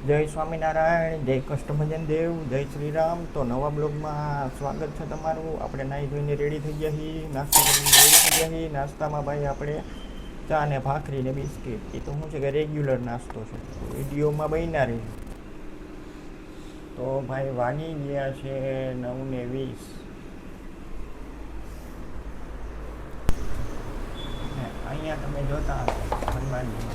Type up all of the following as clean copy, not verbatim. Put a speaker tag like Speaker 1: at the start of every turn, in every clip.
Speaker 1: જય સ્વામિનારાયણ, જય કષ્ટભજન દેવ, જય શ્રી રામ. તો નવા બ્લોગમાં સ્વાગત છે તમારું. આપણે નાહી ધોઈને રેડી થઈ ગયા છીએ, નાસ્તો કરીને રેડી થઈ ગયા છીએ. નાસ્તામાં ભાઈ આપણે ચા ને ભાખરી ને બિસ્કિટ. એ તો શું છે કે રેગ્યુલર નાસ્તો છે, વિડીયોમાં બન્યા રહી. તો ભાઈ વાગી ગયા છે 9:20. અહીંયા તમે જોતા હશો હનુમાનજી.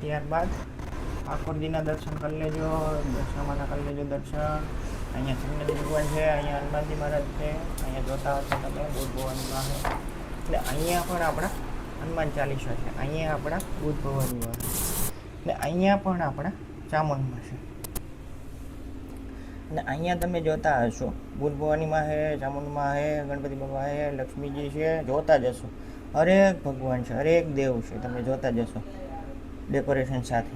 Speaker 1: ત્યારબાદ ઠાકોરજીના દર્શન કરી લેજો, દર્શનમાંના કરી લેજો દર્શન. અહીંયા શનિદેવ ભગવાન છે, અહીંયા હનુમાનજી મહારાજ છે, અહીંયા જોતા હશો તમે બુદ્ધ ભવનમાં છે. એટલે અહીંયા પણ આપણા હનુમાન ચાલીસા છે, અહીંયા આપણા બુદ્ધ ભવનમાં છે, એટલે અહીંયા પણ આપણા ચામુંડમાં છે. અને અહીંયા તમે જોતા હશો બુદ્ધ ભવાનીમાં છે, ચામુંડમાં છે, ગણપતિ બાપા છે, લક્ષ્મીજી છે, જોતા જશો. હરેક ભગવાન છે, હરેક દેવ છે, તમે જોતા જશો ડેકોરેશન સાથે.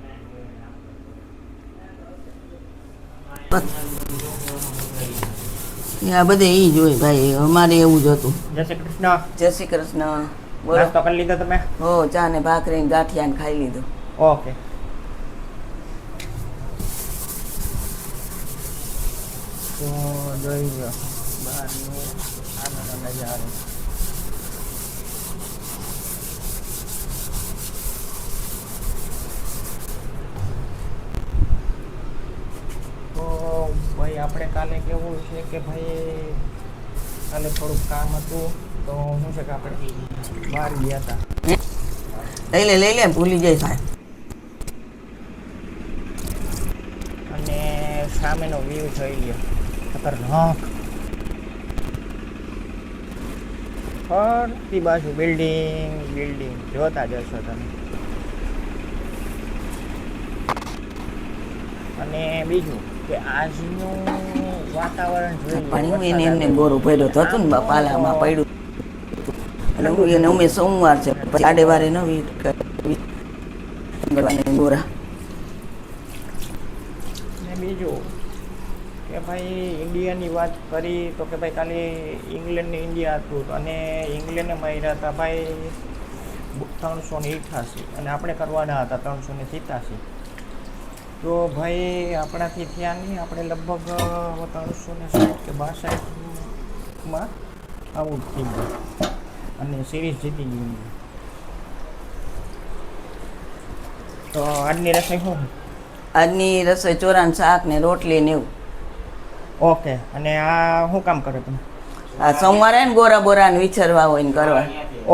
Speaker 2: આ બધે ઈ જ હોય ભાઈ, અમારે એવું જ હતું.
Speaker 1: જય શ્રી કૃષ્ણ.
Speaker 2: જય શ્રી કૃષ્ણ. બોલો.
Speaker 1: નાસ્તો કરી લીધો તમે?
Speaker 2: હો, ચા ને ભાખરી ને ગાંઠિયા ને ખાઈ લીધું.
Speaker 1: ઓકે. તો જોઈ લો બહારનો આનંદ નજારો. તો ભાઈ આપણે કાલે કેવું છે કે ભાઈ કાલે થોડુંક કામ હતું, તો શું છે કે આપણે બહાર ગયા હતા.
Speaker 2: લઈ લે ભૂલી જાય ભાઈ.
Speaker 1: અને સામેનો વ્યૂ જોઈ લ્યો, ખતરનાક. ફરતી બાજુ બિલ્ડિંગ જોતા જશો તમે. અને બીજું કે આજનું વાતાવરણ
Speaker 2: પાણી એને એમને ગોરું પડ્યો હતો ને પાલામાં પડ્યું. એટલે હું એને અમે સોમવાર છે પછી આડેવારે નવી ગોરા.
Speaker 1: ને બીજું કે ભાઈ ઇન્ડિયાની વાત કરી તો કે ભાઈ કાલે ઇંગ્લેન્ડ ને ઇન્ડિયા હતું અને ઇંગ્લેન્ડને માર્યા હતા ભાઈ 388 અને આપણે કરવાના હતા 387. તો ભાઈ આપણાથી થયા નહીં, આપણે લગભગ 360 કે 62માં આઉટ થઈ ગયું અને સિરીઝ જીતી ગયું. તો આજની રસોઈ શું?
Speaker 2: આજની રસોઈ ચોરાનું શાક ને રોટલી ને એવું.
Speaker 1: ઓકે. અને આ શું કામ કરો તમે?
Speaker 2: આ સોમવારે ને ગોરા બોરા ને વિચારવા હોય ને કરવા.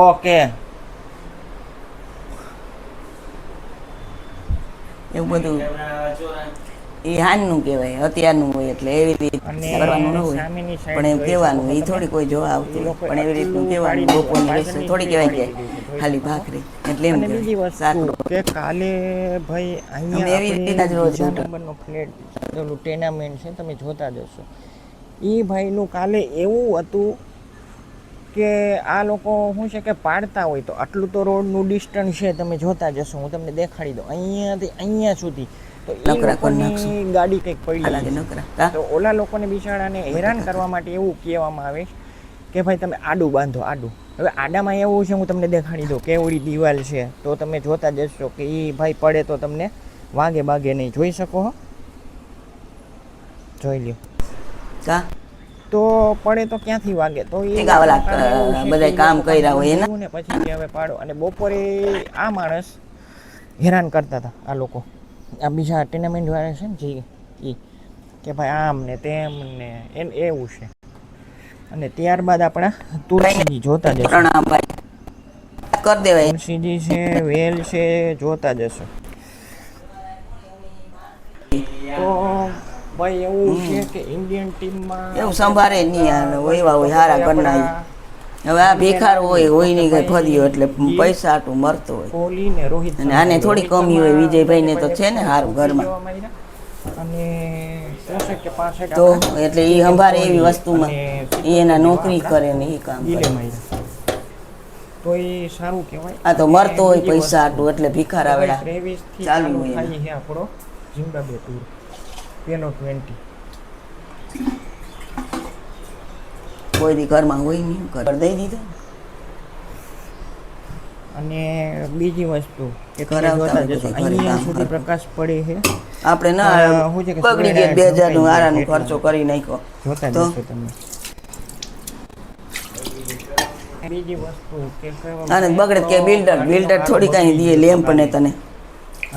Speaker 1: ઓકે.
Speaker 2: એવું બધું એ હાનનું કહેવાય, અત્યારનું હોય એટલે એવી રીતે કરવાનું ન હોય. પણ એમ કહેવાનું એ થોડી કોઈ જોવા આવતું હોય, પણ એવી રીતનું કહેવાનું. બપોરની રસોઈ થોડી કહેવાય કે ખાલી ભાખરી એટલે એમ શાક
Speaker 1: કે કાલે ભાઈ અહીંયા એવી રીતના જ રોજ નંબરનો ફ્લેટ પેલું ટેનામેન્ટ છે, તમે જોતા જશો. એ ભાઈનું કાલે એવું હતું કે આ લોકો શું છે કે પાડતા હોય તો આટલું તો રોડનું ડિસ્ટન્સ છે, તમે જોતા જશો. હું તમને દેખાડી દઉં અહીંયાથી અહીંયા સુધી. તો એ લોકોની ગાડી કંઈક પડી તો ઓલા લોકોને બિચારાને હેરાન કરવા માટે એવું કહેવામાં આવે કે ભાઈ તમે આડું બાંધો, આડું. હવે આડામાં એવું છે, હું તમને દેખાડી દઉં કેવડી દિવાલ છે, તો તમે જોતા જશો કે એ ભાઈ પડે તો તમને વાગે બાગે નહીં. જોઈ શકો હો, જોઈ લ્યો. તો પડે તો ક્યાંથી વાગે? તો એ
Speaker 2: બધા કામ કર્યા હોય
Speaker 1: ને પછી હવે પાડો. અને બપોરે આ માણસ હેરાન કરતા હતા, આ લોકો આ બીજા ટુર્નામેન્ટ વાળા છે ને જે કે ભાઈ આમ ને તેમ ને એવું છે. અને ત્યારબાદ આપણા તુલસીજી જોતા જશો,
Speaker 2: કરી દેવાય.
Speaker 1: તુલસીજી છે, વેલ છે, જોતા જશો. તો ભાઈ એવું છે કે ઇન્ડિયન ટીમમાં
Speaker 2: એવું સંભાળે નહીં, એવા હોય હારા કરના. હવે આ ભેખાર હોય નહીં કઈ ફર્યો એટલે પૈસા આટલું મરતો હોય.
Speaker 1: કોહલી ને રોહિત
Speaker 2: અને આને થોડી કમી હોય. વિજયભાઈ ને તો છે ને સારું ઘરમાં,
Speaker 1: અને 64 કે 65
Speaker 2: તો એટલે એ સંભાળે એવી વસ્તુમાં. એ એના નોકરી કરે ને એ કામ
Speaker 1: તો એ સારું કહેવાય.
Speaker 2: આ તો મરતો હોય પૈસા આટલું એટલે ભિખાર આવેલા
Speaker 1: 23
Speaker 2: ચાલુ હોય.
Speaker 1: આપણો ઝિમ્બાબ્વે ટૂર પેલો 20
Speaker 2: કોઈ દી ઘરમાં હોય નહીં, ઘર દઈ દીધો.
Speaker 1: અને બીજી વસ્તુ કે તમે
Speaker 2: કરાવતા
Speaker 1: જોતા
Speaker 2: હોય
Speaker 1: જશો
Speaker 2: બધા ઘરે
Speaker 1: અહીંયા
Speaker 2: કામ
Speaker 1: સુધી
Speaker 2: કરતા.
Speaker 1: પ્રકાશ પડે છે
Speaker 2: આપણે ના
Speaker 1: શું છે કે
Speaker 2: બગડી ગયા
Speaker 1: સૂર્યનારાયણ
Speaker 2: 2000 નું
Speaker 1: ઝોકાઈ
Speaker 2: આરાનો
Speaker 1: ગયા
Speaker 2: ખર્ચો કરી નાખ્યો
Speaker 1: જોતા
Speaker 2: તો?
Speaker 1: જશો તમે. બીજી વસ્તુ કે
Speaker 2: અને બગડે કે બિલ્ડર થોડી કાંઈ દે લેમ્પ ને તને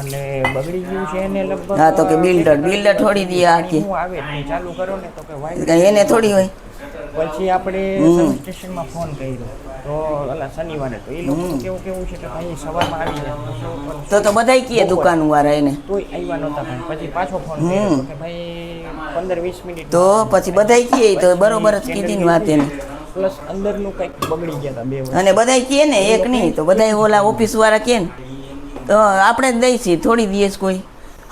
Speaker 1: અને બગડી ગયું છે એને લગભગ
Speaker 2: હા, તો કે બિલ્ડર થોડી દે આ કે
Speaker 1: હું આવે તમે ચાલુ કરો ને તો કે વાયર
Speaker 2: કાંઈ એને થોડી હોય.
Speaker 1: પછી આપણે સર્વિસ સ્ટેશનમાં ફોન કર્યો તો ઓલા શનિવારે તો એ લોકો કેવું છે કે ભાઈ સવારમાં આવી જાય
Speaker 2: તો બધાય કીએ દુકાન વાળા એને
Speaker 1: તોય આવ્યા નહોતા ભાઈ. પછી પાછો ફોન કર્યો તો કે ભાઈ 15-20 મિનિટ
Speaker 2: તો પછી બધાય કીએ તો બરોબર જ કીધી ને વાત એને.
Speaker 1: પ્લસ અંદરનું કંઈક બગડી ગયા હતા 2 વસ્તુ.
Speaker 2: અને બધાય કીએ ને એક નહીં તો બધાય ઓલા ઓફિસ વાળા કે ને તો આપણે જ દઈશી થોડી દિવસ કોઈ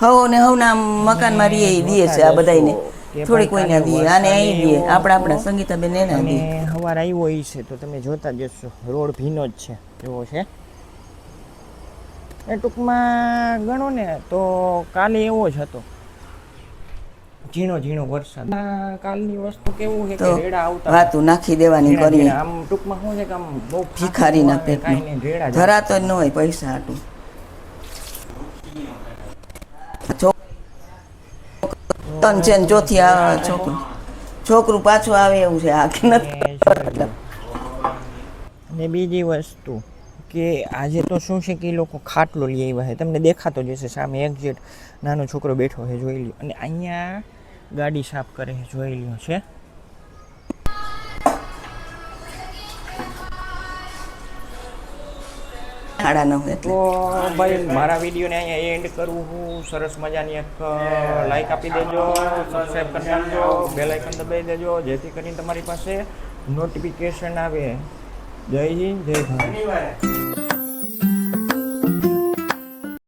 Speaker 2: હવ ને હવના મકાનમાં રહીએ એ દે છે આ બધાયને થોડી કોઈને દે આને અહીં દે આપણા સંગીતાબેન એને દે.
Speaker 1: અને હવાર આવ્યો એ છે તો તમે જોતા જશો રોડ ભીનો જ છે એવો છે. એ ટૂંકમાં ગણો ને તો કાલે એવો જ હતો ઝીણો વરસાદ. કાલની વસ્તુ કેવું છે
Speaker 2: તો
Speaker 1: કે રેડા આવતા
Speaker 2: વાતું નાખી દેવાની કરીએ
Speaker 1: આમ ટૂંકમાં શું છે કે આમ બહુ
Speaker 2: ભિખારીના
Speaker 1: કાંઈ
Speaker 2: પેટનું
Speaker 1: નહીં, રેડા જ
Speaker 2: ધરાતો જ ન હોય પૈસા હાટું. ત્રણ છે ને ચોથી આવે છોકરું પાછું આવે એવું છે આ કે નથી.
Speaker 1: અને બીજી વસ્તુ કે આજે તો શું છે કે એ લોકો ખાટલો લઈ આવ્યા છે તમને દેખાતો જ હશે સામે એક્ઝેક્ટ નાનો છોકરો બેઠો છે જોઈ લ્યો. અને અહીંયા ગાડી સાફ કરે છે જોઈ લ્યો છે.
Speaker 2: સાડા 9 એટલે
Speaker 1: તો ભાઈ મારા વિડીયોને અહીંયા એન્ડ કરું હું. સરસ મજાની એક લાઈક આપી દેજો, સબસ્ક્રાઈબ કરી નાખજો, બેલ આઇકન દબાવી દેજો જેથી કરીને તમારી પાસે નોટિફિકેશન આવે. જય હિન્દ, જય ભારત.